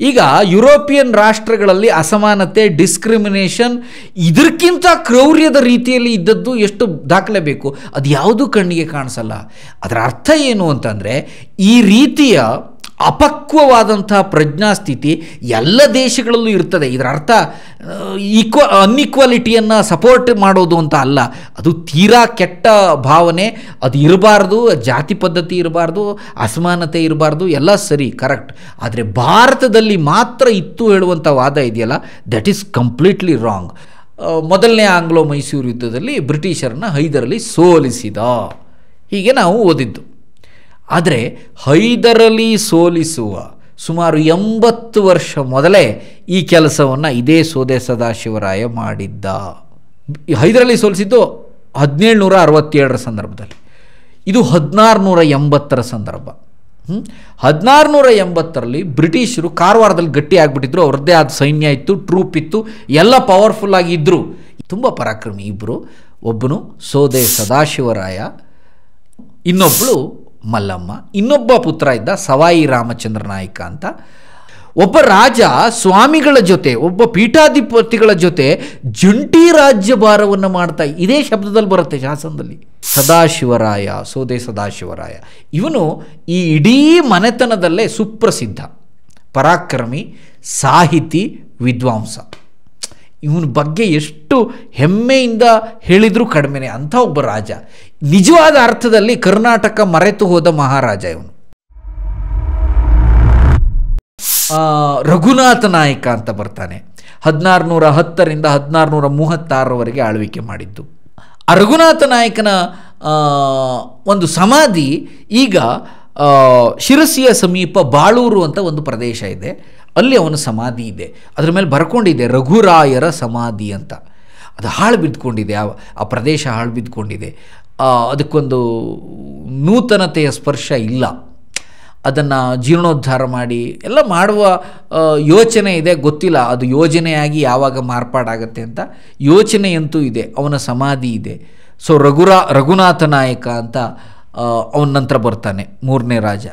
ಈಗ ಯುರೋಪಿಯನ್ ರಾಷ್ಟ್ರಗಳಲ್ಲಿ ಅಸಮಾನತೆ, ಡಿಸ್ಕ್ರಿಮಿನೇಷನ್ ಇದಕ್ಕಿಂತ ಕ್ರೌರ್ಯದ ರೀತಿಯಲ್ಲಿ ಇದ್ದದ್ದು ಎಷ್ಟು ದಾಖಲೆ ಬೇಕು, ಅದು ಯಾವುದೂ ಕಣ್ಣಿಗೆ ಕಾಣಿಸಲ್ಲ. ಅದರ ಅರ್ಥ ಏನು ಅಂತಂದರೆ, ಈ ರೀತಿಯ ಅಪಕ್ವವಾದಂತಹ ಪ್ರಜ್ಞಾಸ್ಥಿತಿ ಎಲ್ಲ ದೇಶಗಳಲ್ಲೂ ಇರ್ತದೆ. ಇದರ ಅರ್ಥ ಅನ್ಇಕ್ವಾಲಿಟಿಯನ್ನು ಸಪೋರ್ಟ್ ಮಾಡೋದು ಅಂತ ಅಲ್ಲ. ಅದು ತೀರಾ ಕೆಟ್ಟ ಭಾವನೆ, ಅದು ಇರಬಾರ್ದು. ಜಾತಿ ಪದ್ಧತಿ ಇರಬಾರ್ದು, ಅಸಮಾನತೆ ಇರಬಾರ್ದು, ಎಲ್ಲ ಸರಿ, ಕರೆಕ್ಟ್. ಆದರೆ ಭಾರತದಲ್ಲಿ ಮಾತ್ರ ಇತ್ತು ಹೇಳುವಂಥ ವಾದ ಇದೆಯಲ್ಲ, ದಟ್ ಈಸ್ ಕಂಪ್ಲೀಟ್ಲಿ ರಾಂಗ್. ಮೊದಲನೇ ಆಂಗ್ಲೋ ಮೈಸೂರು ಯುದ್ಧದಲ್ಲಿ ಬ್ರಿಟಿಷರನ್ನು ಹೈದರಲ್ಲಿ ಸೋಲಿಸಿದ, ಹೀಗೆ ನಾವು ಓದಿದ್ದು. ಆದರೆ ಹೈದರಲಿ ಸೋಲಿಸುವ ಸುಮಾರು 80 ವರ್ಷ ಮೊದಲೇ ಈ ಕೆಲಸವನ್ನು ಇದೇ ಸೋದೆ ಸದಾಶಿವರಾಯ ಮಾಡಿದ್ದ. ಹೈದರಲಿ ಸೋಲಿಸಿದ್ದು 1767 ಸಂದರ್ಭದಲ್ಲಿ, ಇದು 1680 ಸಂದರ್ಭ. 1680ರಲ್ಲಿ ಬ್ರಿಟಿಷರು ಕಾರವಾರದಲ್ಲಿ ಗಟ್ಟಿ ಆಗಿಬಿಟ್ಟಿದ್ರು. ಅವ್ರದ್ದೇ ಆದ ಸೈನ್ಯ ಇತ್ತು, ಟ್ರೂಪ್ ಇತ್ತು, ಎಲ್ಲ ಪವರ್ಫುಲ್ ಆಗಿದ್ದರು. ತುಂಬ ಪರಾಕ್ರಮಿ ಇಬ್ಬರು. ಒಬ್ಬನು ಸೋದೆ ಸದಾಶಿವರಾಯ, ಇನ್ನೊಬ್ಬಳು ಮಲ್ಲಮ್ಮ. ಇನ್ನೊಬ್ಬ ಪುತ್ರ ಇದ್ದ ಸವಾಯಿ ರಾಮಚಂದ್ರ ನಾಯಕ ಅಂತ. ಒಬ್ಬ ರಾಜ ಸ್ವಾಮಿಗಳ ಜೊತೆ, ಒಬ್ಬ ಪೀಠಾಧಿಪತಿಗಳ ಜೊತೆ ಜಂಟಿ ರಾಜ್ಯಭಾರವನ್ನು ಮಾಡ್ತಾ, ಇದೇ ಶಬ್ದದಲ್ಲಿ ಬರುತ್ತೆ ಶಾಸನದಲ್ಲಿ, ಸದಾಶಿವರಾಯ, ಸೋದೆ ಸದಾಶಿವರಾಯ. ಇವನು ಈ ಇಡೀ ಮನೆತನದಲ್ಲೇ ಸುಪ್ರಸಿದ್ಧ ಪರಾಕ್ರಮಿ, ಸಾಹಿತಿ, ವಿದ್ವಾಂಸ. ಇವನ ಬಗ್ಗೆ ಎಷ್ಟು ಹೆಮ್ಮೆಯಿಂದ ಹೇಳಿದರೂ ಕಡಿಮೆನೆ. ಅಂಥ ಒಬ್ಬ ರಾಜ, ನಿಜವಾದ ಅರ್ಥದಲ್ಲಿ ಕರ್ನಾಟಕ ಮರೆತು ಹೋದ ಮಹಾರಾಜ ಇವನು. ರಘುನಾಥ ನಾಯಕ ಅಂತ ಬರ್ತಾನೆ. 1610ರಿಂದ 1636ರವರೆಗೆ ಆಳ್ವಿಕೆ ಮಾಡಿದ್ದು. ಆ ರಘುನಾಥ ನಾಯಕನ ಒಂದು ಸಮಾಧಿ ಈಗ ಶಿರಸಿಯ ಸಮೀಪ ಬಾಳೂರು ಅಂತ ಒಂದು ಪ್ರದೇಶ ಇದೆ, ಅಲ್ಲಿ ಅವನ ಸಮಾಧಿ ಇದೆ. ಅದರ ಮೇಲೆ ಬರ್ಕೊಂಡಿದೆ ರಘುರಾಯರ ಸಮಾಧಿ ಅಂತ. ಅದು ಹಾಳು ಬಿದ್ದುಕೊಂಡಿದೆ, ಆ ಪ್ರದೇಶ ಹಾಳು ಬಿದ್ದುಕೊಂಡಿದೆ. ಅದಕ್ಕೊಂದು ನೂತನತೆಯ ಸ್ಪರ್ಶ ಇಲ್ಲ. ಅದನ್ನು ಜೀರ್ಣೋದ್ಧಾರ ಮಾಡಿ ಎಲ್ಲ ಮಾಡುವ ಯೋಚನೆ ಇದೆ, ಗೊತ್ತಿಲ್ಲ ಅದು ಯೋಜನೆಯಾಗಿ ಯಾವಾಗ ಮಾರ್ಪಾಡಾಗತ್ತೆ ಅಂತ. ಯೋಚನೆಯಂತೂ ಇದೆ, ಅವನ ಸಮಾಧಿ ಇದೆ. ಸೊ ರಘುನಾಥ ನಾಯಕ ಅಂತ ಅವನ ನಂತರ ಬರ್ತಾನೆ 3ನೇ ರಾಜ.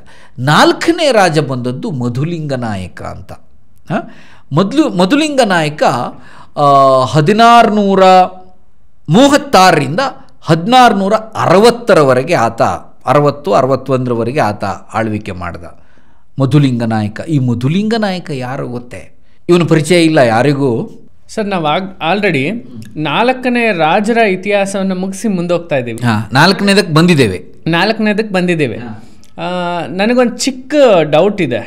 4ನೇ ರಾಜ ಬಂದದ್ದು ಮಧುಲಿಂಗ ನಾಯಕ ಅಂತ. ಮಧುಲಿಂಗ ನಾಯಕ 1636ರಿಂದ 1660ರವರೆಗೆ ಆತ, 60-61ರವರೆಗೆ ಆತ ಆಳ್ವಿಕೆ ಮಾಡ್ದ ಮಧುಲಿಂಗ ನಾಯಕ. ಈ ಮಧುಲಿಂಗ ನಾಯಕ ಯಾರು ಗೊತ್ತೇ? ಇವನ ಪರಿಚಯ ಇಲ್ಲ ಯಾರಿಗೂ. ಸರ್, ನಾವು ಆಲ್ರೆಡಿ 4ನೇ ರಾಜರ ಇತಿಹಾಸವನ್ನು ಮುಗಿಸಿ ಮುಂದೋಗ್ತಾ ಇದ್ದೀವಿ. 4ನೇದಕ್ಕೆ ಬಂದಿದ್ದೇವೆ. ನನಗೊಂದು ಚಿಕ್ಕ ಡೌಟ್ ಇದೆ.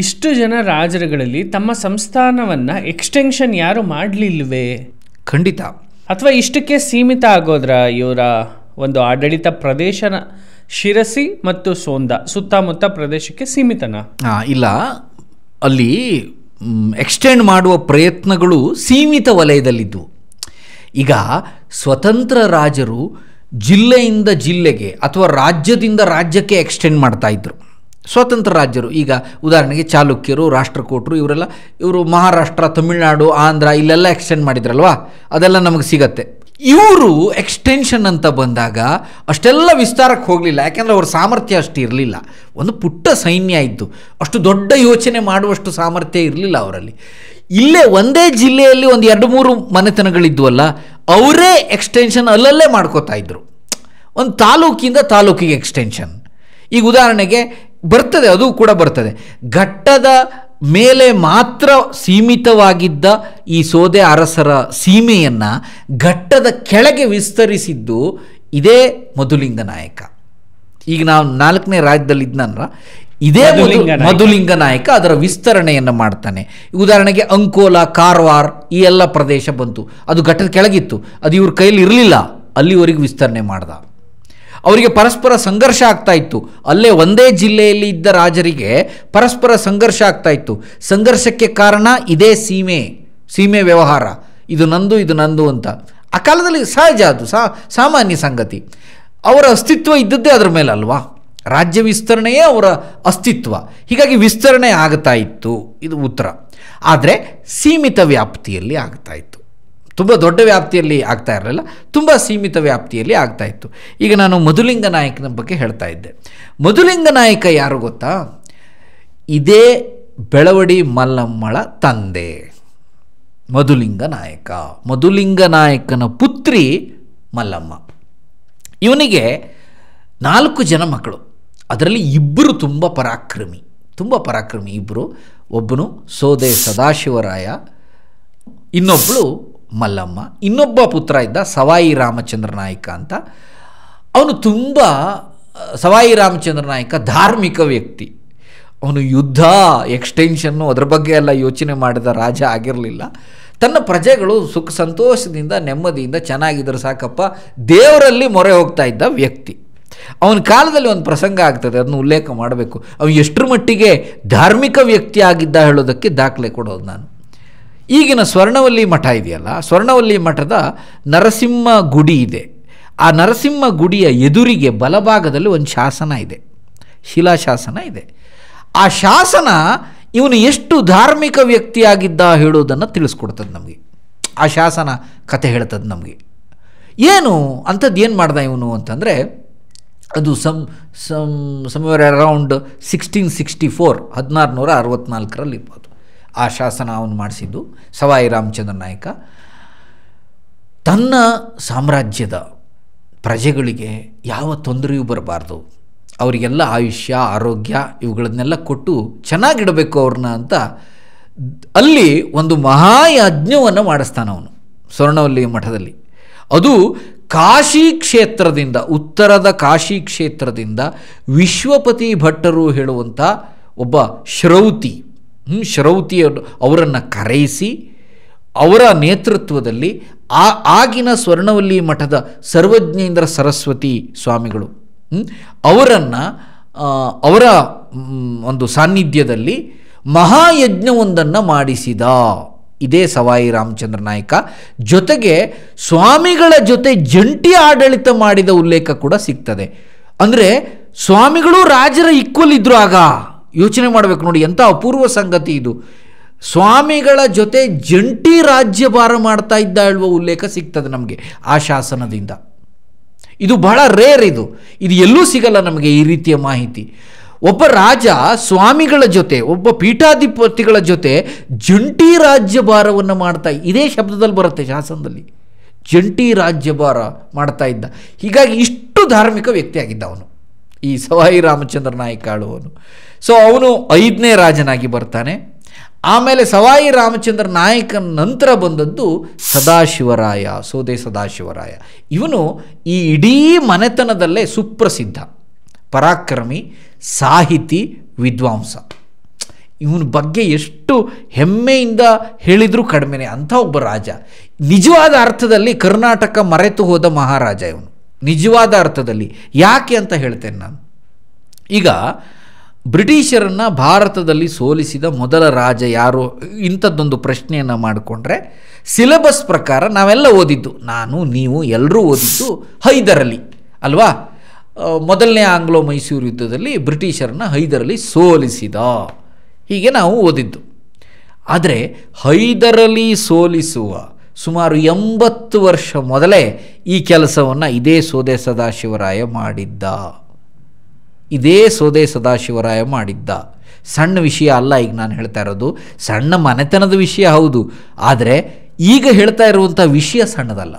ಇಷ್ಟು ಜನ ರಾಜರುಗಳಲ್ಲಿ ತಮ್ಮ ಸಂಸ್ಥಾನವನ್ನು ಎಕ್ಸ್ಟೆನ್ಷನ್ ಯಾರು ಮಾಡಲಿಲ್ವೇ? ಖಂಡಿತ. ಅಥವಾ ಇಷ್ಟಕ್ಕೆ ಸೀಮಿತ ಆಗೋದ್ರ ಇವರ ಒಂದು ಆಡಳಿತ ಪ್ರದೇಶನ? ಶಿರಸಿ ಮತ್ತು ಸೋಂದ ಸುತ್ತಮುತ್ತ ಪ್ರದೇಶಕ್ಕೆ ಸೀಮಿತನಾ? ಇಲ್ಲ, ಅಲ್ಲಿ ಎಕ್ಸ್ಟೆಂಡ್ ಮಾಡುವ ಪ್ರಯತ್ನಗಳು ಸೀಮಿತ ವಲಯದಲ್ಲಿದ್ದವು. ಈಗ ಸ್ವತಂತ್ರ ರಾಜರು ಜಿಲ್ಲೆಯಿಂದ ಜಿಲ್ಲೆಗೆ ಅಥವಾ ರಾಜ್ಯದಿಂದ ರಾಜ್ಯಕ್ಕೆ ಎಕ್ಸ್ಟೆಂಡ್ ಮಾಡ್ತಾಯಿದ್ರು. ಸ್ವತಂತ್ರ ರಾಜ್ಯರು, ಈಗ ಉದಾಹರಣೆಗೆ ಚಾಲುಕ್ಯರು, ರಾಷ್ಟ್ರಕೂಟರು, ಇವರು ಮಹಾರಾಷ್ಟ್ರ, ತಮಿಳುನಾಡು, ಆಂಧ್ರ ಇಲ್ಲೆಲ್ಲ ಎಕ್ಸ್ಟೆಂಡ್ ಮಾಡಿದ್ರಲ್ವಾ, ಅದೆಲ್ಲ ನಮಗೆ ಸಿಗತ್ತೆ. ಇವರು ಎಕ್ಸ್ಟೆನ್ಷನ್ ಅಂತ ಬಂದಾಗ ಅಷ್ಟೆಲ್ಲ ವಿಸ್ತಾರಕ್ಕೆ ಹೋಗಲಿಲ್ಲ, ಯಾಕೆಂದರೆ ಅವ್ರ ಸಾಮರ್ಥ್ಯ ಅಷ್ಟು ಇರಲಿಲ್ಲ. ಒಂದು ಪುಟ್ಟ ಸೈನ್ಯ ಇತ್ತು, ಅಷ್ಟು ದೊಡ್ಡ ಯೋಚನೆ ಮಾಡುವಷ್ಟು ಸಾಮರ್ಥ್ಯ ಇರಲಿಲ್ಲ ಅವರಲ್ಲಿ. ಇಲ್ಲೇ ಒಂದೇ ಜಿಲ್ಲೆಯಲ್ಲಿ ಒಂದು 2-3 ಮನೆತನಗಳಿದ್ವಲ್ಲ, ಅವರೇ ಎಕ್ಸ್ಟೆನ್ಷನ್ ಅಲ್ಲಲ್ಲೇ ಮಾಡ್ಕೋತಾ ಇದ್ರು. ಒಂದು ತಾಲೂಕಿಂದ ತಾಲೂಕಿಗೆ ಎಕ್ಸ್ಟೆನ್ಷನ್. ಈಗ ಉದಾಹರಣೆಗೆ ಬರ್ತದೆ, ಅದು ಕೂಡ ಬರ್ತದೆ. ಘಟ್ಟದ ಮೇಲೆ ಮಾತ್ರ ಸೀಮಿತವಾಗಿದ್ದ ಈ ಸೋದೆ ಅರಸರ ಸೀಮೆಯನ್ನು ಘಟ್ಟದ ಕೆಳಗೆ ವಿಸ್ತರಿಸಿದ್ದು ಇದೇ ಮಧುಲಿಂಗ ನಾಯಕ. ಈಗ ನಾವು 4ನೇ ರಾಜ್ಯದಲ್ಲಿದ್ದನಲ್ಲ, ಇದೇ ಮಧುಲಿಂಗ ನಾಯಕ ಅದರ ವಿಸ್ತರಣೆಯನ್ನು ಮಾಡ್ತಾನೆ. ಉದಾಹರಣೆಗೆ ಅಂಕೋಲ, ಕಾರವಾರ ಈ ಎಲ್ಲ ಪ್ರದೇಶ ಬಂತು, ಅದು ಘಟ್ಟದ ಕೆಳಗಿತ್ತು, ಅದು ಇವ್ರ ಕೈಯಲ್ಲಿ ಇರಲಿಲ್ಲ, ಅಲ್ಲಿವರೆಗೆ ವಿಸ್ತರಣೆ ಮಾಡ್ದ. ಅವರಿಗೆ ಪರಸ್ಪರ ಸಂಘರ್ಷ ಆಗ್ತಾ ಇತ್ತು. ಅಲ್ಲೇ ಒಂದೇ ಜಿಲ್ಲೆಯಲ್ಲಿ ಇದ್ದ ರಾಜರಿಗೆ ಪರಸ್ಪರ ಸಂಘರ್ಷ ಆಗ್ತಾ ಇತ್ತು. ಸಂಘರ್ಷಕ್ಕೆ ಕಾರಣ ಇದೇ ಸೀಮೆ ವ್ಯವಹಾರ, ಇದು ನಂದು ಅಂತ. ಆ ಕಾಲದಲ್ಲಿ ಸಹಜ, ಅದು ಸಾಮಾನ್ಯ ಸಂಗತಿ. ಅವರ ಅಸ್ತಿತ್ವ ಇದ್ದದ್ದೇ ಅದರ ಮೇಲೆ ಅಲ್ವಾ, ರಾಜ್ಯ ವಿಸ್ತರಣೆಯೇ ಅವರ ಅಸ್ತಿತ್ವ. ಹೀಗಾಗಿ ವಿಸ್ತರಣೆ ಆಗ್ತಾ ಇತ್ತು, ಇದು ಉತ್ತರ. ಆದರೆ ಸೀಮಿತ ವ್ಯಾಪ್ತಿಯಲ್ಲಿ ಆಗ್ತಾ ಇತ್ತು, ತುಂಬ ದೊಡ್ಡ ವ್ಯಾಪ್ತಿಯಲ್ಲಿ ಆಗ್ತಾ ಇರಲಿಲ್ಲ, ತುಂಬ ಸೀಮಿತ ವ್ಯಾಪ್ತಿಯಲ್ಲಿ ಆಗ್ತಾ ಇತ್ತು. ಈಗ ನಾನು ಮಧುಲಿಂಗ ನಾಯಕನ ಬಗ್ಗೆ ಹೇಳ್ತಾ ಇದ್ದೆ. ಮಧುಲಿಂಗ ನಾಯಕ ಯಾರು ಗೊತ್ತಾ? ಇದೇ ಬೆಳವಡಿ ಮಲ್ಲಮ್ಮಳ ತಂದೆ ಮಧುಲಿಂಗ ನಾಯಕ. ಮಧುಲಿಂಗ ನಾಯಕನ ಪುತ್ರಿ ಮಲ್ಲಮ್ಮ. ಇವನಿಗೆ 4 ಜನ ಮಕ್ಕಳು. ಅದರಲ್ಲಿ ಇಬ್ಬರು ತುಂಬ ಪರಾಕ್ರಮಿ ಇಬ್ಬರು. ಒಬ್ಬನು ಸೋದೆ ಸದಾಶಿವರಾಯ, ಇನ್ನೊಬ್ಬಳು ಮಲ್ಲಮ್ಮ. ಇನ್ನೊಬ್ಬ ಪುತ್ರ ಇದ್ದ ಸವಾಯಿ ರಾಮಚಂದ್ರ ನಾಯಕ ಅಂತ. ಅವನು ತುಂಬ ಸವಾಯಿ ರಾಮಚಂದ್ರ ನಾಯಕ ಧಾರ್ಮಿಕ ವ್ಯಕ್ತಿ. ಅವನು ಯುದ್ಧ, ಎಕ್ಸ್ಟೆನ್ಷನ್ನು ಅದರ ಬಗ್ಗೆ ಎಲ್ಲ ಯೋಚನೆ ಮಾಡಿದ ರಾಜ ಆಗಿರಲಿಲ್ಲ. ತನ್ನ ಪ್ರಜೆಗಳು ಸುಖ ಸಂತೋಷದಿಂದ ನೆಮ್ಮದಿಯಿಂದ ಚೆನ್ನಾಗಿದ್ದರೆ ಸಾಕಪ್ಪ, ದೇವರಲ್ಲಿ ಮೊರೆ ಹೋಗ್ತಾ ಇದ್ದ ವ್ಯಕ್ತಿ. ಅವನ ಕಾಲದಲ್ಲಿ ಒಂದು ಪ್ರಸಂಗ ಆಗ್ತದೆ, ಅದನ್ನು ಉಲ್ಲೇಖ ಮಾಡಬೇಕು. ಅವನು ಎಷ್ಟರ ಮಟ್ಟಿಗೆ ಧಾರ್ಮಿಕ ವ್ಯಕ್ತಿ ಆಗಿದ್ದ ಹೇಳೋದಕ್ಕೆ ದಾಖಲೆ ಕೊಡೋದು ನಾನು. ಈಗಿನ ಸ್ವರ್ಣವಲ್ಲಿ ಮಠ ಇದೆಯಲ್ಲ, ಸ್ವರ್ಣವಲ್ಲಿ ಮಠದ ನರಸಿಂಹ ಗುಡಿ ಇದೆ. ಆ ನರಸಿಂಹ ಗುಡಿಯ ಎದುರಿಗೆ ಬಲಭಾಗದಲ್ಲಿ ಒಂದು ಶಾಸನ ಇದೆ, ಶಿಲಾಶಾಸನ ಇದೆ. ಆ ಶಾಸನ ಇವನು ಎಷ್ಟು ಧಾರ್ಮಿಕ ವ್ಯಕ್ತಿಯಾಗಿದ್ದ ಹೇಳೋದನ್ನು ತಿಳಿಸ್ಕೊಡ್ತದೆ ನಮಗೆ. ಆ ಶಾಸನ ಕತೆ ಹೇಳ್ತದೆ ನಮಗೆ. ಏನು ಅಂಥದ್ದು ಏನು ಮಾಡ್ದ ಇವನು ಅಂತಂದರೆ, ಅದು ಸಮ್ವೇರ್ ಅರೌಂಡ್ 1664, 1664 ಇರ್ಬೋದು. ಆ ಶಾಸನ ಅವನು ಮಾಡಿಸಿದ್ದು ಸವಾಯಿ ರಾಮಚಂದ್ರ ನಾಯಕ. ತನ್ನ ಸಾಮ್ರಾಜ್ಯದ ಪ್ರಜೆಗಳಿಗೆ ಯಾವ ತೊಂದರೆಯೂ ಬರಬಾರ್ದು, ಅವರಿಗೆಲ್ಲ ಆಯುಷ್ಯ, ಆರೋಗ್ಯ ಇವುಗಳನ್ನೆಲ್ಲ ಕೊಟ್ಟು ಚೆನ್ನಾಗಿಡಬೇಕು ಅವ್ರನ್ನ ಅಂತ ಅಲ್ಲಿ ಒಂದು ಮಹಾಯಜ್ಞವನ್ನು ಮಾಡಿಸ್ತಾನೆ ಅವನು ಸ್ವರ್ಣವಲ್ಲಿ ಮಠದಲ್ಲಿ. ಅದು ಕಾಶಿ ಕ್ಷೇತ್ರದಿಂದ, ಉತ್ತರದ ಕಾಶಿ ಕ್ಷೇತ್ರದಿಂದ ವಿಶ್ವಪತಿ ಭಟ್ಟರು ಹೇಳುವಂಥ ಒಬ್ಬ ಶ್ರೌತಿ ಅವರನ್ನು ಕರೆಯಿಸಿ ಅವರ ನೇತೃತ್ವದಲ್ಲಿ ಆಗಿನ ಸ್ವರ್ಣವಲ್ಲಿ ಮಠದ ಸರ್ವಜ್ಞೇಂದ್ರ ಸರಸ್ವತಿ ಸ್ವಾಮಿಗಳು ಅವರನ್ನು ಅವರ ಒಂದು ಸಾನ್ನಿಧ್ಯದಲ್ಲಿ ಮಹಾಯಜ್ಞವೊಂದನ್ನು ಮಾಡಿಸಿದ. ಇದೇ ಸವಾಯಿ ರಾಮಚಂದ್ರ ನಾಯಕ. ಜೊತೆಗೆ ಸ್ವಾಮಿಗಳ ಜೊತೆ ಜಂಟಿ ಆಡಳಿತ ಮಾಡಿದ ಉಲ್ಲೇಖ ಕೂಡ ಸಿಗ್ತದೆ. ಅಂದರೆ ಸ್ವಾಮಿಗಳು ರಾಜರ ಈಕ್ವಲ್ ಇದ್ರು ಆಗ. ಯೋಚನೆ ಮಾಡಬೇಕು ನೋಡಿ, ಎಂಥ ಅಪೂರ್ವ ಸಂಗತಿ ಇದು. ಸ್ವಾಮಿಗಳ ಜೊತೆ ಜಂಟಿ ರಾಜ್ಯಭಾರ ಮಾಡ್ತಾ ಇದ್ದ ಹೇಳುವ ಉಲ್ಲೇಖ ಸಿಗ್ತದೆ ನಮಗೆ ಆ ಶಾಸನದಿಂದ. ಇದು ಬಹಳ ರೇರ್. ಇದು ಎಲ್ಲೂ ಸಿಗಲ್ಲ ನಮಗೆ ಈ ರೀತಿಯ ಮಾಹಿತಿ. ಒಬ್ಬ ರಾಜ ಸ್ವಾಮಿಗಳ ಜೊತೆ, ಒಬ್ಬ ಪೀಠಾಧಿಪತಿಗಳ ಜೊತೆ ಜಂಟಿ ರಾಜ್ಯಭಾರವನ್ನು ಮಾಡ್ತಾ, ಇದೇ ಶಬ್ದದಲ್ಲಿ ಬರುತ್ತೆ ಶಾಸನದಲ್ಲಿ, ಜಂಟಿ ರಾಜ್ಯಭಾರ ಮಾಡ್ತಾ ಇದ್ದ. ಹೀಗಾಗಿ ಇಷ್ಟು ಧಾರ್ಮಿಕ ವ್ಯಕ್ತಿಯಾಗಿದ್ದ ಅವನು, ಈ ಸವಾಯಿ ರಾಮಚಂದ್ರ ನಾಯಕ ಆಳುವನು. ಸೊ ಅವನು 5ನೇ ರಾಜನಾಗಿ ಬರ್ತಾನೆ. ಆಮೇಲೆ ಸವಾಯಿ ರಾಮಚಂದ್ರ ನಾಯಕನ ನಂತರ ಬಂದದ್ದು ಸದಾಶಿವರಾಯ, ಸೋದೆ ಸದಾಶಿವರಾಯ. ಇವನು ಈ ಇಡೀ ಮನೆತನದಲ್ಲೇ ಸುಪ್ರಸಿದ್ಧ ಪರಾಕ್ರಮಿ, ಸಾಹಿತಿ, ವಿದ್ವಾಂಸ. ಇವನ ಬಗ್ಗೆ ಎಷ್ಟು ಹೆಮ್ಮೆಯಿಂದ ಹೇಳಿದರೂ ಕಡಿಮೆನೆ. ಅಂಥ ಒಬ್ಬ ರಾಜ, ನಿಜವಾದ ಅರ್ಥದಲ್ಲಿ ಕರ್ನಾಟಕ ಮರೆತು ಹೋದ ಮಹಾರಾಜ ಇವನು, ನಿಜವಾದ ಅರ್ಥದಲ್ಲಿ. ಯಾಕೆ ಅಂತ ಹೇಳ್ತೇನೆ ನಾನು. ಈಗ ಬ್ರಿಟಿಷರನ್ನು ಭಾರತದಲ್ಲಿ ಸೋಲಿಸಿದ ಮೊದಲ ರಾಜ ಯಾರು, ಇಂಥದ್ದೊಂದು ಪ್ರಶ್ನೆಯನ್ನು ಮಾಡಿಕೊಂಡ್ರೆ ಸಿಲೆಬಸ್ ಪ್ರಕಾರ ನಾವೆಲ್ಲ ಓದಿದ್ದು, ನಾನು ನೀವು ಎಲ್ಲರೂ ಓದಿದ್ದು ಹೈದರಲಿ ಅಲ್ವಾ. ಮೊದಲನೇ ಆಂಗ್ಲೋ ಮೈಸೂರು ಯುದ್ಧದಲ್ಲಿ ಬ್ರಿಟಿಷರನ್ನು ಹೈದರಲಿ ಸೋಲಿಸಿದ, ಹೀಗೆ ನಾವು ಓದಿದ್ದು. ಆದರೆ ಹೈದರಲಿ ಸೋಲಿಸುವ ಸುಮಾರು 80 ವರ್ಷ ಮೊದಲೇ ಈ ಕೆಲಸವನ್ನು ಇದೇ ಸೋದೆ ಸದಾಶಿವರಾಯ ಮಾಡಿದ್ದ. ಸಣ್ಣ ವಿಷಯ ಅಲ್ಲ ಈಗ ನಾನು ಹೇಳ್ತಾ ಇರೋದು, ಸಣ್ಣ ಮನೆತನದ ವಿಷಯ ಹೌದು. ಆದರೆ ಈಗ ಹೇಳ್ತಾ ಇರುವಂಥ ವಿಷಯ ಸಣ್ಣದಲ್ಲ.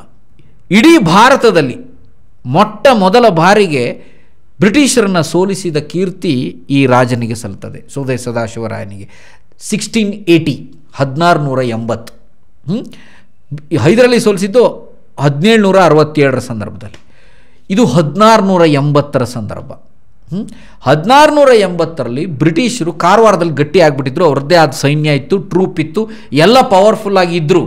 ಇಡೀ ಭಾರತದಲ್ಲಿ ಮೊಟ್ಟ ಮೊದಲ ಬಾರಿಗೆ ಬ್ರಿಟಿಷರನ್ನು ಸೋಲಿಸಿದ ಕೀರ್ತಿ ಈ ರಾಜನಿಗೆ ಸಲ್ತದೆ, ಸೋದೆ ಸದಾಶಿವರಾಯನಿಗೆ. 1680, 1680. ಹೈದರಾಲಿ ಸೋಲಿಸಿದ್ದು 1767 ಸಂದರ್ಭದಲ್ಲಿ, ಇದು 1680 ಸಂದರ್ಭ. 1680ರಲ್ಲಿ ಬ್ರಿಟಿಷರು ಕಾರವಾರದಲ್ಲಿ ಗಟ್ಟಿ ಆಗಿಬಿಟ್ಟಿದ್ರು. ಅವ್ರದ್ದೇ ಆದ ಸೈನ್ಯ ಇತ್ತು, ಟ್ರೂಪ್ ಇತ್ತು, ಎಲ್ಲ ಪವರ್ಫುಲ್ ಆಗಿದ್ದರು.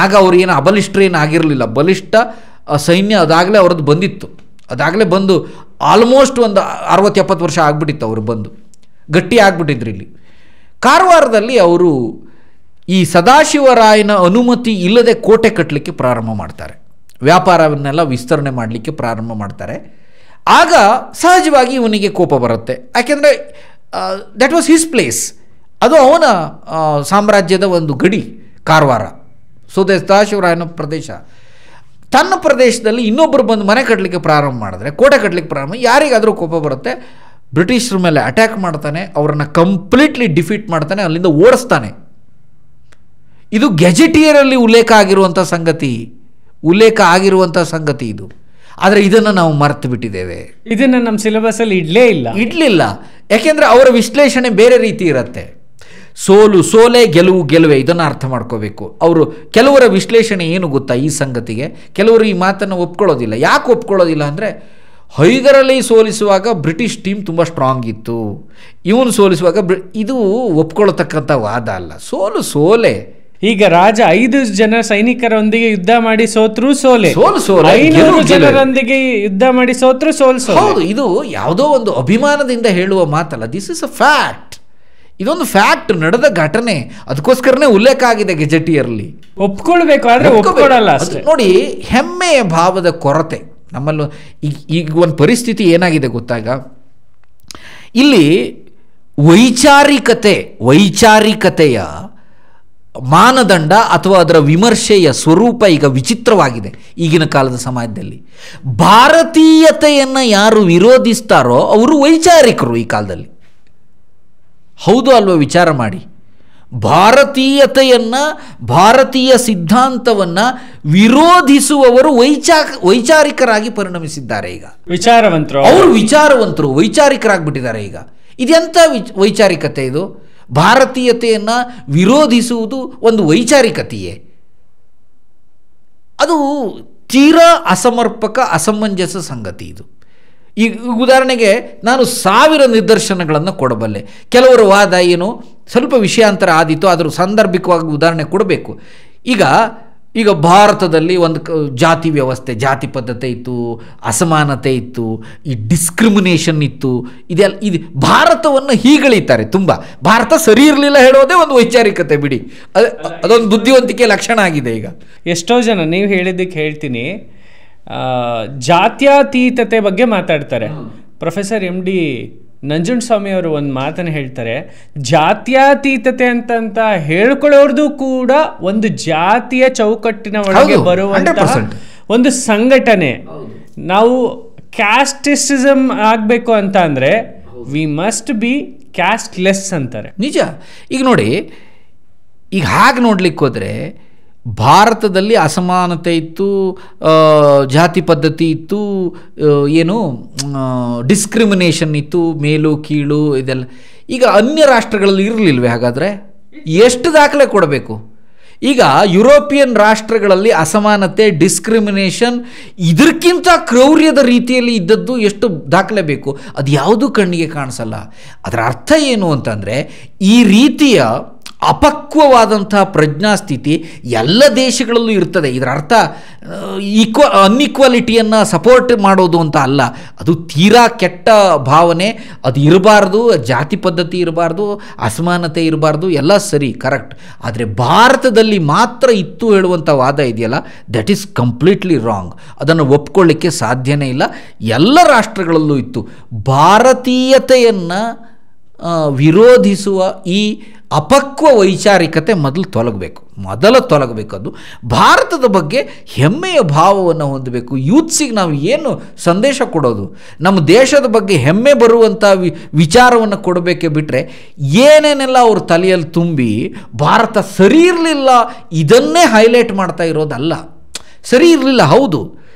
ಆಗ ಅವ್ರು ಏನು ಅಬಲಿಷ್ಠರು ಏನು ಆಗಿರಲಿಲ್ಲ, ಬಲಿಷ್ಠ ಸೈನ್ಯ ಅದಾಗಲೇ ಅವ್ರದ್ದು ಬಂದಿತ್ತು. ಅದಾಗಲೇ ಬಂದು ಆಲ್ಮೋಸ್ಟ್ ಒಂದು 60-70 ವರ್ಷ ಆಗಿಬಿಟ್ಟಿತ್ತು ಅವರು ಬಂದು, ಗಟ್ಟಿ ಆಗಿಬಿಟ್ಟಿದ್ರು. ಇಲ್ಲಿ ಕಾರವಾರದಲ್ಲಿ ಅವರು ಈ ಸದಾಶಿವರಾಯನ ಅನುಮತಿ ಇಲ್ಲದೆ ಕೋಟೆ ಕಟ್ಟಲಿಕ್ಕೆ ಪ್ರಾರಂಭ ಮಾಡ್ತಾರೆ, ವ್ಯಾಪಾರವನ್ನೆಲ್ಲ ವಿಸ್ತರಣೆ ಮಾಡಲಿಕ್ಕೆ ಪ್ರಾರಂಭ ಮಾಡ್ತಾರೆ. ಆಗ ಸಹಜವಾಗಿ ಇವನಿಗೆ ಕೋಪ ಬರುತ್ತೆ. ಯಾಕೆಂದರೆ ದ್ಯಾಟ್ ವಾಸ್ ಹಿಸ್ ಪ್ಲೇಸ್, ಅದು ಅವನ ಸಾಮ್ರಾಜ್ಯದ ಒಂದು ಗಡಿ ಕಾರವಾರ, ಸೋದೆ ಸದಾಶಿವರಾಯನ ಪ್ರದೇಶ. ತನ್ನ ಪ್ರದೇಶದಲ್ಲಿ ಇನ್ನೊಬ್ಬರು ಬಂದು ಮನೆ ಕಟ್ಟಲಿಕ್ಕೆ ಪ್ರಾರಂಭ ಮಾಡಿದ್ರೆ, ಕೋಟೆ ಕಟ್ಟಲಿಕ್ಕೆ ಪ್ರಾರಂಭ, ಯಾರಿಗಾದರೂ ಕೋಪ ಬರುತ್ತೆ. ಬ್ರಿಟಿಷರ ಮೇಲೆ ಅಟ್ಯಾಕ್ ಮಾಡ್ತಾನೆ, ಅವರನ್ನು ಕಂಪ್ಲೀಟ್ಲಿ ಡಿಫೀಟ್ ಮಾಡ್ತಾನೆ, ಅಲ್ಲಿಂದ ಓಡಿಸ್ತಾನೆ. ಇದು ಗೆಜೆಟಿಯರಲ್ಲಿ ಉಲ್ಲೇಖ ಆಗಿರುವಂಥ ಸಂಗತಿ ಇದು. ಆದರೆ ಇದನ್ನು ನಾವು ಮರೆತು ಬಿಟ್ಟಿದ್ದೇವೆ. ಇದನ್ನು ನಮ್ಮ ಸಿಲೆಬಸ್ಸಲ್ಲಿ ಇಡಲಿಲ್ಲ. ಯಾಕೆಂದರೆ ಅವರ ವಿಶ್ಲೇಷಣೆ ಬೇರೆ ರೀತಿ ಇರುತ್ತೆ. ಸೋಲೆ, ಗೆಲುವೆ, ಇದನ್ನು ಅರ್ಥ ಮಾಡ್ಕೋಬೇಕು. ಅವರು ಕೆಲವರ ವಿಶ್ಲೇಷಣೆ ಏನು ಗೊತ್ತಾ ಈ ಸಂಗತಿಗೆ? ಕೆಲವರು ಈ ಮಾತನ್ನು ಒಪ್ಕೊಳ್ಳೋದಿಲ್ಲ. ಯಾಕೆ ಒಪ್ಕೊಳ್ಳೋದಿಲ್ಲ ಅಂದರೆ, ಹೈದರಲ್ಲಿ ಸೋಲಿಸುವಾಗ ಬ್ರಿಟಿಷ್ ಟೀಮ್ ತುಂಬ ಸ್ಟ್ರಾಂಗ್ ಇತ್ತು, ಇವನು ಸೋಲಿಸುವಾಗ ಇದು ಒಪ್ಕೊಳ್ಳತಕ್ಕಂಥ ವಾದ ಅಲ್ಲ. ಸೋಲೆ. ಈಗ ರಾಜ 5 ಜನ ಸೈನಿಕರೊಂದಿಗೆ ಯುದ್ಧ ಮಾಡಿ ಸೋತ್ರು ಸೋಲೆ, 500 ಜನರೊಂದಿಗೆ ಯುದ್ಧ ಮಾಡಿ ಸೋತ್ರು ಹೌದು. ಇದು ಯಾವುದೋ ಒಂದು ಅಭಿಮಾನದಿಂದ ಹೇಳುವ ಮಾತಲ್ಲ. This is a fact. ಇದೊಂದು ಫ್ಯಾಕ್ಟ್, ನಡೆದ ಘಟನೆ. ಅದಕ್ಕೋಸ್ಕರನೇ ಉಲ್ಲೇಖ ಆಗಿದೆ ಗೆಜೆಟಿಯರ್ಲಿ. ಒಪ್ಕೊಳ್ಬೇಕು, ಆದರೆ ಒಪ್ಕೊಳ್ಳಲ್ಲ ಅಷ್ಟೇ. ನೋಡಿ, ಹೆಮ್ಮೆಯ ಭಾವದ ಕೊರತೆ ನಮ್ಮಲ್ಲೂ. ಈಗ ಒಂದು ಪರಿಸ್ಥಿತಿ ಏನಾಗಿದೆ ಗೊತ್ತಾಗ, ಇಲ್ಲಿ ವೈಚಾರಿಕತೆಯ ಮಾನದಂಡ ಅಥವಾ ಅದರ ವಿಮರ್ಶೆಯ ಸ್ವರೂಪ ಈಗ ವಿಚಿತ್ರವಾಗಿದೆ ಈಗಿನ ಕಾಲದ ಸಮಾಜದಲ್ಲಿ. ಭಾರತೀಯತೆಯನ್ನು ಯಾರು ವಿರೋಧಿಸ್ತಾರೋ ಅವರು ವೈಚಾರಿಕರು ಈ ಕಾಲದಲ್ಲಿ. ಹೌದು ಅಲ್ವಾ? ವಿಚಾರ ಮಾಡಿ. ಭಾರತೀಯ ಸಿದ್ಧಾಂತವನ್ನು ವಿರೋಧಿಸುವವರು ವೈಚಾರಿಕರಾಗಿ ಪರಿಣಮಿಸಿದ್ದಾರೆ. ಈಗ ವಿಚಾರವಂತರು ವೈಚಾರಿಕರಾಗ್ಬಿಟ್ಟಿದ್ದಾರೆ ಈಗ. ಇದೆಂಥ ವೈಚಾರಿಕತೆ ಇದು? ಭಾರತೀಯತೆಯನ್ನು ವಿರೋಧಿಸುವುದು ಒಂದು ವೈಚಾರಿಕತೆಯೇ? ಅದು ತೀರಾ ಅಸಮಂಜಸ ಸಂಗತಿ ಇದು. ಈ ಉದಾಹರಣೆಗೆ ನಾನು 1000 ನಿದರ್ಶನಗಳನ್ನು ಕೊಡಬಲ್ಲೆ. ಕೆಲವರು ವಾದ ಏನು, ಸ್ವಲ್ಪ ವಿಷಯಾಂತರ ಆದೀತು, ಅದರ ಸಾಂದರ್ಭಿಕವಾಗಿ ಉದಾಹರಣೆ ಕೊಡಬೇಕು. ಈಗ ಭಾರತದಲ್ಲಿ ಒಂದು ಜಾತಿ ವ್ಯವಸ್ಥೆ, ಜಾತಿ ಪದ್ಧತಿ ಇತ್ತು, ಅಸಮಾನತೆ ಇತ್ತು, ಈ ಡಿಸ್ಕ್ರಿಮಿನೇಷನ್ ಇತ್ತು. ಇದು ಭಾರತವನ್ನು ಹೀಗಳಿತಾರೆ ತುಂಬ. ಭಾರತ ಸರಿ ಇರಲಿಲ್ಲ ಹೇಳೋದೇ ಒಂದು ವೈಚಾರಿಕತೆ ಬಿಡಿ, ಅದೊಂದು ಬುದ್ಧಿವಂತಿಕೆ ಲಕ್ಷಣ ಆಗಿದೆ. ಈಗ ಎಷ್ಟೋ ಜನ, ನೀವು ಹೇಳಿದ್ದಕ್ಕೆ ಹೇಳ್ತೀನಿ, ಜಾತ್ಯತೀತತೆ ಬಗ್ಗೆ ಮಾತಾಡ್ತಾರೆ. ಪ್ರೊಫೆಸರ್ MD ನಂಜುಂಡಸ್ವಾಮಿ ಅವರು ಒಂದು ಮಾತನ್ನು ಹೇಳ್ತಾರೆ, ಜಾತ್ಯತೀತತೆ ಅಂತ ಹೇಳ್ಕೊಳ್ಳೋರ್ದು ಕೂಡ ಒಂದು ಜಾತಿಯ ಚೌಕಟ್ಟಿನ ಒಳಗೆ ಬರುವಂತಹ ಒಂದು ಸಂಘಟನೆ. ನಾವು ಕ್ಯಾಸ್ಟಿಸಿಸಮ್ ಆಗಬೇಕು ಅಂತ ಅಂದರೆ ವಿ ಮಸ್ಟ್ ಬಿ ಕ್ಯಾಸ್ಟ್ಲೆಸ್ ಅಂತಾರೆ. ನಿಜ. ಈಗ ನೋಡಿ, ಈಗ ಹಾಗೆ ನೋಡ್ಲಿಕ್ಕೆ ಹೋದರೆ ಭಾರತದಲ್ಲಿ ಅಸಮಾನತೆ ಇತ್ತು, ಜಾತಿ ಪದ್ಧತಿ ಇತ್ತು, ಏನು ಡಿಸ್ಕ್ರಿಮಿನೇಷನ್ ಇತ್ತು, ಮೇಲು ಕೀಳು ಇದೆಲ್ಲ. ಈಗ ಅನ್ಯ ರಾಷ್ಟ್ರಗಳಲ್ಲಿ ಇರಲಿಲ್ವೇ? ಹಾಗಾದರೆ ಎಷ್ಟು ದಾಖಲೆ ಕೊಡಬೇಕು? ಈಗ ಯುರೋಪಿಯನ್ ರಾಷ್ಟ್ರಗಳಲ್ಲಿ ಅಸಮಾನತೆ, ಡಿಸ್ಕ್ರಿಮಿನೇಷನ್ ಇದಕ್ಕಿಂತ ಕ್ರೌರ್ಯದ ರೀತಿಯಲ್ಲಿ ಇದ್ದದ್ದು ಎಷ್ಟು ದಾಖಲೆ ಬೇಕು? ಅದು ಯಾವುದೂ ಕಣ್ಣಿಗೆ ಕಾಣಿಸಲ್ಲ. ಅದರ ಅರ್ಥ ಏನು ಅಂತಂದರೆ, ಈ ರೀತಿಯ ಅಪಕ್ವವಾದಂತಹ ಪ್ರಜ್ಞಾಸ್ಥಿತಿ ಎಲ್ಲ ದೇಶಗಳಲ್ಲೂ ಇರ್ತದೆ. ಇದರ ಅರ್ಥ ಅನ್ಇಕ್ವಾಲಿಟಿಯನ್ನು ಸಪೋರ್ಟ್ ಮಾಡೋದು ಅಂತ ಅಲ್ಲ. ಅದು ತೀರಾ ಕೆಟ್ಟ ಭಾವನೆ. ಅದು ಇರಬಾರ್ದು, ಜಾತಿ ಪದ್ಧತಿ ಇರಬಾರ್ದು, ಅಸಮಾನತೆ ಇರಬಾರ್ದು, ಎಲ್ಲ ಸರಿ, ಕರೆಕ್ಟ್. ಆದರೆ ಭಾರತದಲ್ಲಿ ಮಾತ್ರ ಇತ್ತು ಹೇಳುವಂಥ ವಾದ ಇದೆಯಲ್ಲ, ದಟ್ ಈಸ್ ಕಂಪ್ಲೀಟ್ಲಿ ರಾಂಗ್. ಅದನ್ನು ಒಪ್ಕೊಳ್ಳಿಕ್ಕೆ ಸಾಧ್ಯನೇ ಇಲ್ಲ. ಎಲ್ಲ ರಾಷ್ಟ್ರಗಳಲ್ಲೂ ಇತ್ತು. ಭಾರತೀಯತೆಯನ್ನು ವಿರೋಧಿಸುವ ಈ ಅಪಕ್ವ ವೈಚಾರಿಕತೆ ಮೊದಲು ತೊಲಗಬೇಕು. ಅದು ಭಾರತದ ಬಗ್ಗೆ ಹೆಮ್ಮೆಯ ಭಾವವನ್ನು ಹೊಂದಬೇಕು. ಯೂತ್ಸಿಗೆ ನಾವು ಏನು ಸಂದೇಶ ಕೊಡೋದು? ನಮ್ಮ ದೇಶದ ಬಗ್ಗೆ ಹೆಮ್ಮೆ ಬರುವಂಥ ವಿಚಾರವನ್ನು ಕೊಡಬೇಕೇ ಬಿಟ್ಟರೆ, ಏನೇನೆಲ್ಲ ಅವ್ರ ತಲೆಯಲ್ಲಿ ತುಂಬಿ ಭಾರತ ಸರಿ ಇರಲಿಲ್ಲ ಇದನ್ನೇ ಹೈಲೈಟ್ ಮಾಡ್ತಾ ಇರೋದಲ್ಲ. ಸರಿ ಇರಲಿಲ್ಲ, ಹೌದು.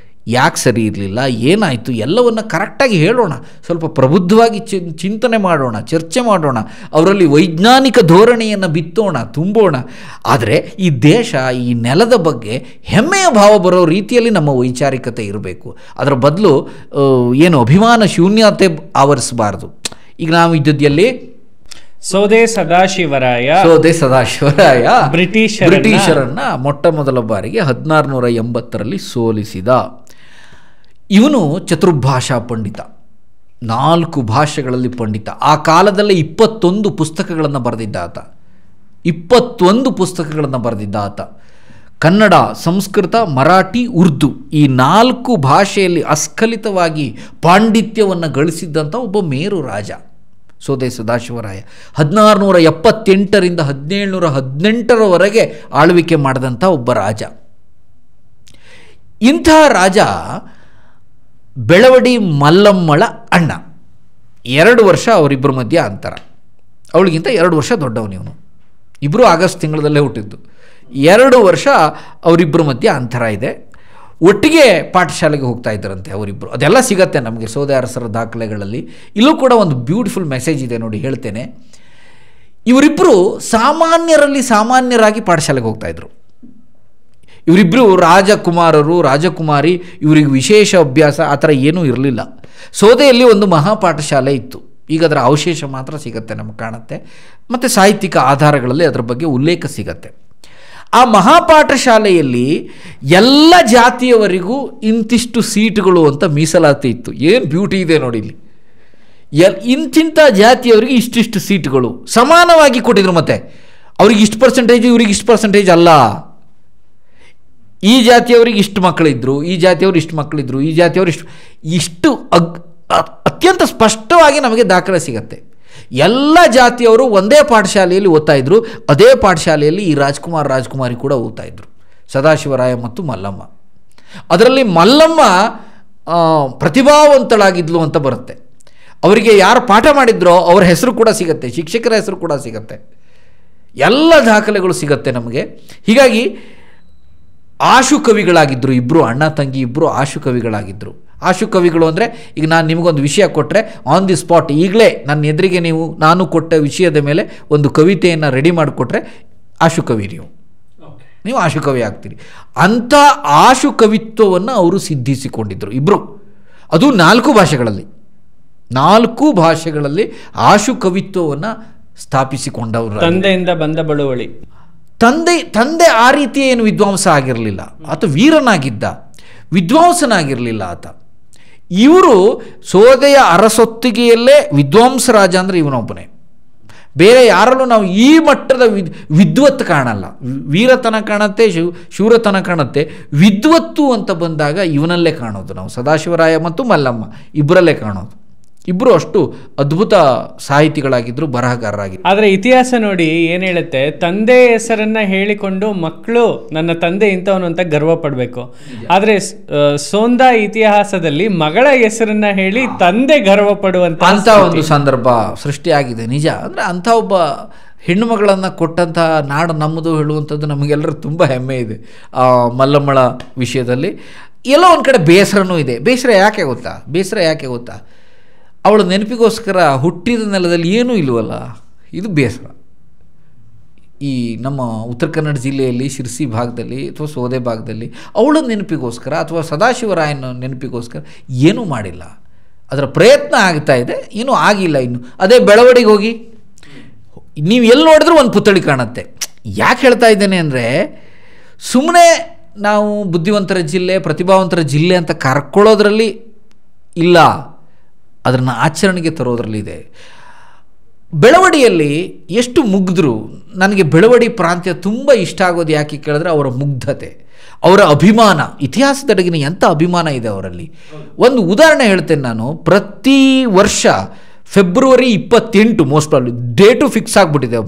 ಯಾಕೆ ಸರಿ ಇರಲಿಲ್ಲ, ಏನಾಯಿತು, ಎಲ್ಲವನ್ನು ಕರೆಕ್ಟಾಗಿ ಹೇಳೋಣ. ಸ್ವಲ್ಪ ಪ್ರಬುದ್ಧವಾಗಿ ಚಿಂತನೆ ಮಾಡೋಣ, ಚರ್ಚೆ ಮಾಡೋಣ, ಅವರಲ್ಲಿ ವೈಜ್ಞಾನಿಕ ಧೋರಣೆಯನ್ನು ಬಿತ್ತೋಣ, ತುಂಬೋಣ. ಆದರೆ ಈ ದೇಶ, ಈ ನೆಲದ ಬಗ್ಗೆ ಹೆಮ್ಮೆಯ ಭಾವ ಬರೋ ರೀತಿಯಲ್ಲಿ ನಮ್ಮ ವೈಚಾರಿಕತೆ ಇರಬೇಕು. ಅದರ ಬದಲು ಏನು ಅಭಿಮಾನ ಶೂನ್ಯತೆ ಆವರಿಸಬಾರ್ದು. ಈಗ ನಾವು ಇದ್ದದ್ದಲ್ಲಿ ಸೋದೆ ಸದಾಶಿವರಾಯ ಬ್ರಿಟಿಷರನ್ನ ಮೊಟ್ಟ ಮೊದಲ ಬಾರಿಗೆ 1680ರಲ್ಲಿ ಸೋಲಿಸಿದ. ಇವನು ಚತುರ್ಭಾಷಾ ಪಂಡಿತ, 4 ಭಾಷೆಗಳಲ್ಲಿ ಪಂಡಿತ. ಆ ಕಾಲದಲ್ಲೇ 21 ಪುಸ್ತಕಗಳನ್ನು ಬರೆದಿದ್ದ ಆತ. ಕನ್ನಡ, ಸಂಸ್ಕೃತ, ಮರಾಠಿ, ಉರ್ದು ಈ 4 ಭಾಷೆಯಲ್ಲಿ ಅಸ್ಖಲಿತವಾಗಿ ಪಾಂಡಿತ್ಯವನ್ನು ಗಳಿಸಿದ್ದಂಥ ಒಬ್ಬ ಮೇರು ರಾಜ ಸೋದೆ ಸದಾಶಿವರಾಯ. 1678ರಿಂದ 1718ರವರೆಗೆ ಆಳ್ವಿಕೆ ಮಾಡಿದಂಥ ಒಬ್ಬ ರಾಜ. ಇಂಥ ರಾಜ ಬೆಳವಡಿ ಮಲ್ಲಮ್ಮಳ ಅಣ್ಣ. 2 ವರ್ಷ ಅವರಿಬ್ಬರ ಮಧ್ಯೆ ಅಂತರ. ಅವಳಿಗಿಂತ 2 ವರ್ಷ ದೊಡ್ಡವನಿವನು. ಇಬ್ಬರು ಆಗಸ್ಟ್ ತಿಂಗಳಲ್ಲೇ ಹುಟ್ಟಿದ್ದು. 2 ವರ್ಷ ಅವರಿಬ್ಬರ ಮಧ್ಯೆ ಅಂತರ ಇದೆ. ಒಟ್ಟಿಗೆ ಪಾಠಶಾಲೆಗೆ ಹೋಗ್ತಾ ಇದ್ದರಂತೆ ಅವರಿಬ್ಬರು. ಅದೆಲ್ಲ ಸಿಗತ್ತೆ ನಮಗೆ ಸೋದೆ ಅರಸರ ದಾಖಲೆಗಳಲ್ಲಿ. ಇಲ್ಲೂ ಕೂಡ ಒಂದು ಬ್ಯೂಟಿಫುಲ್ ಮೆಸೇಜ್ ಇದೆ ನೋಡಿ, ಹೇಳ್ತೇನೆ. ಇವರಿಬ್ಬರು ಸಾಮಾನ್ಯರಲ್ಲಿ ಸಾಮಾನ್ಯರಾಗಿ ಪಾಠಶಾಲೆಗೆ ಹೋಗ್ತಾಯಿದ್ರು. ಇವರಿಬ್ಬರು ರಾಜಕುಮಾರರು, ರಾಜಕುಮಾರಿ, ಇವರಿಗೆ ವಿಶೇಷ ಅಭ್ಯಾಸ ಆ ಥರ ಏನೂ ಇರಲಿಲ್ಲ. ಸೋದೆಯಲ್ಲಿ ಒಂದು ಮಹಾಪಾಠಶಾಲೆ ಇತ್ತು. ಈಗ ಅದರ ಅವಶೇಷ ಮಾತ್ರ ಸಿಗತ್ತೆ, ನಮಗೆ ಕಾಣುತ್ತೆ. ಮತ್ತು ಸಾಹಿತ್ಯಿಕ ಆಧಾರಗಳಲ್ಲಿ ಅದರ ಬಗ್ಗೆ ಉಲ್ಲೇಖ ಸಿಗತ್ತೆ. ಆ ಮಹಾಪಾಠಶಾಲೆಯಲ್ಲಿ ಎಲ್ಲ ಜಾತಿಯವರಿಗೂ ಇಂತಿಷ್ಟು ಸೀಟುಗಳು ಅಂತ ಮೀಸಲಾತಿ ಇತ್ತು. ಏನು ಬ್ಯೂಟಿ ಇದೆ ನೋಡಿ ಇಲ್ಲಿ. ಇಂತಿಂಥ ಜಾತಿಯವರಿಗೆ ಇಷ್ಟಿಷ್ಟು ಸೀಟುಗಳು ಸಮಾನವಾಗಿ ಕೊಟ್ಟಿದ್ರು. ಮತ್ತು ಅವ್ರಿಗೆ ಇಷ್ಟು ಪರ್ಸೆಂಟೇಜ್, ಇವ್ರಿಗೆ ಇಷ್ಟು ಪರ್ಸೆಂಟೇಜ್ ಅಲ್ಲ. ಈ ಜಾತಿಯವರಿಗೆ ಇಷ್ಟು ಮಕ್ಕಳಿದ್ರು, ಈ ಜಾತಿಯವರು ಇಷ್ಟು ಮಕ್ಕಳಿದ್ರು, ಈ ಜಾತಿಯವರು ಇಷ್ಟು ಅತ್ಯಂತ ಸ್ಪಷ್ಟವಾಗಿ ನಮಗೆ ದಾಖಲೆ ಸಿಗತ್ತೆ. ಎಲ್ಲ ಜಾತಿಯವರು ಒಂದೇ ಪಾಠಶಾಲೆಯಲ್ಲಿ ಓದ್ತಾಯಿದ್ರು. ಅದೇ ಪಾಠಶಾಲೆಯಲ್ಲಿ ಈ ರಾಜ್ಕುಮಾರಿ ಕೂಡ ಓದ್ತಾಯಿದ್ರು, ಸದಾಶಿವರಾಯ ಮತ್ತು ಮಲ್ಲಮ್ಮ. ಅದರಲ್ಲಿ ಮಲ್ಲಮ್ಮ ಪ್ರತಿಭಾವಂತಳಾಗಿದ್ಲು ಅಂತ ಬರುತ್ತೆ. ಅವರಿಗೆ ಯಾರು ಪಾಠ ಮಾಡಿದ್ರೋ ಅವರ ಹೆಸರು ಕೂಡ ಸಿಗತ್ತೆ, ಶಿಕ್ಷಕರ ಹೆಸರು ಕೂಡ ಸಿಗತ್ತೆ, ಎಲ್ಲ ದಾಖಲೆಗಳು ಸಿಗತ್ತೆ ನಮಗೆ. ಹೀಗಾಗಿ ಆಶು ಕವಿಗಳಾಗಿದ್ದರು ಇಬ್ಬರು, ಅಣ್ಣ ತಂಗಿ ಇಬ್ಬರು ಆಶು ಕವಿಗಳಾಗಿದ್ದರು. ಆಶು ಕವಿಗಳು ಅಂದರೆ, ಈಗ ನಾನು ನಿಮಗೊಂದು ವಿಷಯ ಕೊಟ್ಟರೆ ಆನ್ ದಿ ಸ್ಪಾಟ್ ಈಗಲೇ ನನ್ನ ಎದುರಿಗೆ ನಾನು ಕೊಟ್ಟ ವಿಷಯದ ಮೇಲೆ ಒಂದು ಕವಿತೆಯನ್ನು ರೆಡಿ ಮಾಡಿಕೊಟ್ರೆ ಆಶು ಕವಿ ನೀವು ಆಶು ಕವಿ ಆಗ್ತೀರಿ. ಅಂಥ ಆಶು ಕವಿತ್ವವನ್ನು ಅವರು ಸಿದ್ಧಿಸಿಕೊಂಡಿದ್ದರು ಇಬ್ಬರು. ಅದು 4 ಭಾಷೆಗಳಲ್ಲಿ, 4 ಭಾಷೆಗಳಲ್ಲಿ ಆಶು ಕವಿತ್ವವನ್ನು ಸ್ಥಾಪಿಸಿಕೊಂಡವರು. ತಂದೆಯಿಂದ ಬಂದ ಬಳುವಳಿ. ತಂದೆ ಆ ರೀತಿಯ ಏನು ವಿದ್ವಾಂಸ ಆಗಿರಲಿಲ್ಲ, ಆತ ವೀರನಾಗಿದ್ದ, ವಿದ್ವಾಂಸನಾಗಿರಲಿಲ್ಲ ಆತ. ಇವರು ಸೋದೆಯ ಅರಸೊತ್ತಿಗೆಯಲ್ಲೇ ವಿದ್ವಾಂಸ ರಾಜ ಅಂದರೆ ಇವನೊಬ್ಬನೇ. ಬೇರೆ ಯಾರಲ್ಲೂ ನಾವು ಈ ಮಟ್ಟದ ವಿದ್ವತ್ತು ಕಾಣಲ್ಲ. ವೀರತನ ಕಾಣುತ್ತೆ, ಶೂರತನ ಕಾಣುತ್ತೆ. ವಿದ್ವತ್ತು ಅಂತ ಬಂದಾಗ ಇವನಲ್ಲೇ ಕಾಣೋದು ನಾವು. ಸದಾಶಿವರಾಯ ಮತ್ತು ಮಲ್ಲಮ್ಮ ಇಬ್ಬರಲ್ಲೇ ಕಾಣೋದು. ಇಬ್ಬರು ಅಷ್ಟು ಅದ್ಭುತ ಸಾಹಿತಿಗಳಾಗಿದ್ದರು, ಬರಹಗಾರರಾಗಿದ್ದರು. ಆದರೆ ಇತಿಹಾಸ ನೋಡಿ ಏನು ಹೇಳುತ್ತೆ, ತಂದೆ ಹೆಸರನ್ನು ಹೇಳಿಕೊಂಡು ಮಕ್ಕಳು ನನ್ನ ತಂದೆ ಇಂಥವನು ಅಂತ ಗರ್ವ ಪಡಬೇಕು. ಆದರೆ ಸೋಂದಾ ಇತಿಹಾಸದಲ್ಲಿ ಮಗಳ ಹೆಸರನ್ನ ಹೇಳಿ ತಂದೆ ಗರ್ವ ಪಡುವಂಥ ಒಂದು ಸಂದರ್ಭ ಸೃಷ್ಟಿಯಾಗಿದೆ. ನಿಜ. ಅಂದರೆ ಅಂಥ ಒಬ್ಬ ಹೆಣ್ಣು ಮಗಳನ್ನು ಕೊಟ್ಟಂಥ ನಾಡು ನಮ್ಮದು ಹೇಳುವಂಥದ್ದು ನಮಗೆಲ್ಲರೂ ತುಂಬ ಹೆಮ್ಮೆ ಇದೆ. ಮಲ್ಲಮ್ಮಳ ವಿಷಯದಲ್ಲಿ ಎಲ್ಲೋ ಒಂದು ಕಡೆ ಬೇಸರನೂ ಇದೆ. ಬೇಸರ ಯಾಕೆ ಗೊತ್ತಾ? ಅವಳ ನೆನಪಿಗೋಸ್ಕರ ಹುಟ್ಟಿದ ನೆಲದಲ್ಲಿ ಏನೂ ಇಲ್ವಲ್ಲ, ಇದು ಬೇಸರ. ಈ ನಮ್ಮ ಉತ್ತರ ಕನ್ನಡ ಜಿಲ್ಲೆಯಲ್ಲಿ ಶಿರ್ಸಿ ಭಾಗದಲ್ಲಿ ಅಥವಾ ಸೋದೆ ಭಾಗದಲ್ಲಿ ಅವಳ ನೆನಪಿಗೋಸ್ಕರ ಅಥವಾ ಸದಾಶಿವರಾಯನ ನೆನಪಿಗೋಸ್ಕರ ಏನೂ ಮಾಡಿಲ್ಲ. ಅದರ ಪ್ರಯತ್ನ ಆಗ್ತಾ ಇದೆ, ಏನೂ ಆಗಿಲ್ಲ ಇನ್ನು. ಅದೇ ಬೆಳವಡಿಗೆ ಹೋಗಿ ನೀವು ಎಲ್ಲಿ ನೋಡಿದ್ರೂ ಒಂದು ಪುತ್ಥಳಿ ಕಾಣುತ್ತೆ. ಯಾಕೆ ಹೇಳ್ತಾ ಇದ್ದೇನೆ ಅಂದರೆ, ಸುಮ್ಮನೆ ನಾವು ಬುದ್ಧಿವಂತರ ಜಿಲ್ಲೆ, ಪ್ರತಿಭಾವಂತರ ಜಿಲ್ಲೆ ಅಂತ ಕರ್ಕೊಳ್ಳೋದ್ರಲ್ಲಿ ಇಲ್ಲ, ಅದನ್ನು ಆಚರಣೆಗೆ ತರೋದ್ರಲ್ಲಿದೆ. ಬೆಳವಡಿಯಲ್ಲಿ ಎಷ್ಟು ಮುಗ್ಧರು. ನನಗೆ ಬೆಳವಡಿ ಪ್ರಾಂತ್ಯ ತುಂಬ ಇಷ್ಟ ಆಗೋದು ಯಾಕೆ ಕೇಳಿದ್ರೆ ಅವರ ಮುಗ್ಧತೆ, ಅವರ ಅಭಿಮಾನ, ಇತಿಹಾಸದೆಡೆಗಿನ ಎಂಥ ಅಭಿಮಾನ ಇದೆ ಅವರಲ್ಲಿ. ಒಂದು ಉದಾಹರಣೆ ಹೇಳ್ತೇನೆ ನಾನು. ಪ್ರತಿ ವರ್ಷ February 28 most probably date fix ಆಗಿಬಿಟ್ಟಿದೆ.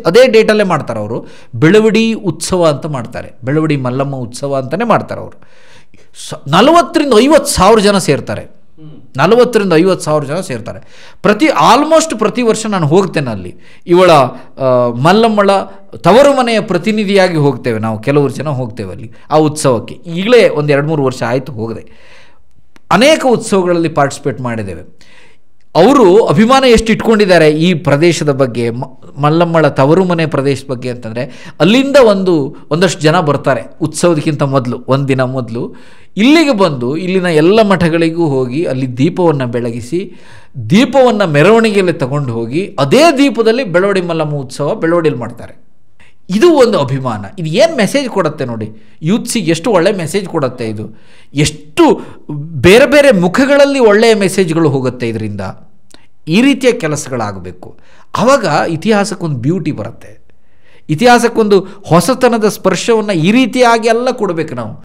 ಅದೇ ಡೇಟಲ್ಲೇ ಮಾಡ್ತಾರೆ ಅವರು. ಬೆಳವಡಿ ಉತ್ಸವ ಅಂತ ಮಾಡ್ತಾರೆ. ಬೆಳವಡಿ ಮಲ್ಲಮ್ಮ ಉತ್ಸವ ಅಂತಲೇ ಮಾಡ್ತಾರೆ ಅವರು. 40,000 to 50,000 ಜನ ಸೇರ್ತಾರೆ. 40,000 to 50,000 ಜನ ಸೇರ್ತಾರೆ. ಆಲ್ಮೋಸ್ಟ್ ಪ್ರತಿ ವರ್ಷ ನಾನು ಹೋಗ್ತೇನೆ ಅಲ್ಲಿ. ಇವಳ ಮಲ್ಲಮ್ಮಳ ತವರು ಮನೆಯ ಪ್ರತಿನಿಧಿಯಾಗಿ ಹೋಗ್ತೇವೆ ನಾವು, ಕೆಲವರು ಜನ ಹೋಗ್ತೇವೆ ಅಲ್ಲಿ ಆ ಉತ್ಸವಕ್ಕೆ. ಈಗಲೇ ಒಂದು 2-3 ವರ್ಷ ಆಯಿತು ಹೋಗದೆ. ಅನೇಕ ಉತ್ಸವಗಳಲ್ಲಿ ಪಾರ್ಟಿಸಿಪೇಟ್ ಮಾಡಿದ್ದೇವೆ. ಅವರು ಅಭಿಮಾನ ಎಷ್ಟು ಇಟ್ಕೊಂಡಿದ್ದಾರೆ ಈ ಪ್ರದೇಶದ ಬಗ್ಗೆ, ಮಲ್ಲಮ್ಮಳ ತವರು ಮನೆ ಪ್ರದೇಶದ ಬಗ್ಗೆ ಅಂತಂದರೆ, ಅಲ್ಲಿಂದ ಒಂದಷ್ಟು ಜನ ಬರ್ತಾರೆ ಉತ್ಸವದಕ್ಕಿಂತ ಮೊದಲು, ಒಂದು ದಿನ ಮೊದಲು ಇಲ್ಲಿಗೆ ಬಂದು ಇಲ್ಲಿನ ಎಲ್ಲ ಮಠಗಳಿಗೂ ಹೋಗಿ ಅಲ್ಲಿ ದೀಪವನ್ನು ಬೆಳಗಿಸಿ, ದೀಪವನ್ನು ಮೆರವಣಿಗೆಯಲ್ಲಿ ತಗೊಂಡು ಹೋಗಿ ಅದೇ ದೀಪದಲ್ಲಿ ಬೆಳವಡಿ ಮಲ್ಲಮ್ಮ ಉತ್ಸವ ಬೆಳವಡಿಯಲ್ಲಿ ಮಾಡ್ತಾರೆ. ಇದು ಒಂದು ಅಭಿಮಾನ. ಇದು ಏನು ಮೆಸೇಜ್ ಕೊಡುತ್ತೆ ನೋಡಿ, ಯೂತ್ಸಿಗೆ ಎಷ್ಟು ಒಳ್ಳೆಯ ಮೆಸೇಜ್ ಕೊಡುತ್ತೆ ಇದು. ಎಷ್ಟು ಬೇರೆ ಬೇರೆ ಮುಖಗಳಲ್ಲಿ ಒಳ್ಳೆಯ ಮೆಸೇಜ್ಗಳು ಹೋಗುತ್ತೆ ಇದರಿಂದ. ಈ ರೀತಿಯ ಕೆಲಸಗಳಾಗಬೇಕು. ಆವಾಗ ಇತಿಹಾಸಕ್ಕೊಂದು ಬ್ಯೂಟಿ ಬರುತ್ತೆ, ಇತಿಹಾಸಕ್ಕೊಂದು ಹೊಸತನದ ಸ್ಪರ್ಶವನ್ನು ಈ ರೀತಿಯಾಗಿ ಎಲ್ಲ ಕೊಡಬೇಕು ನಾವು.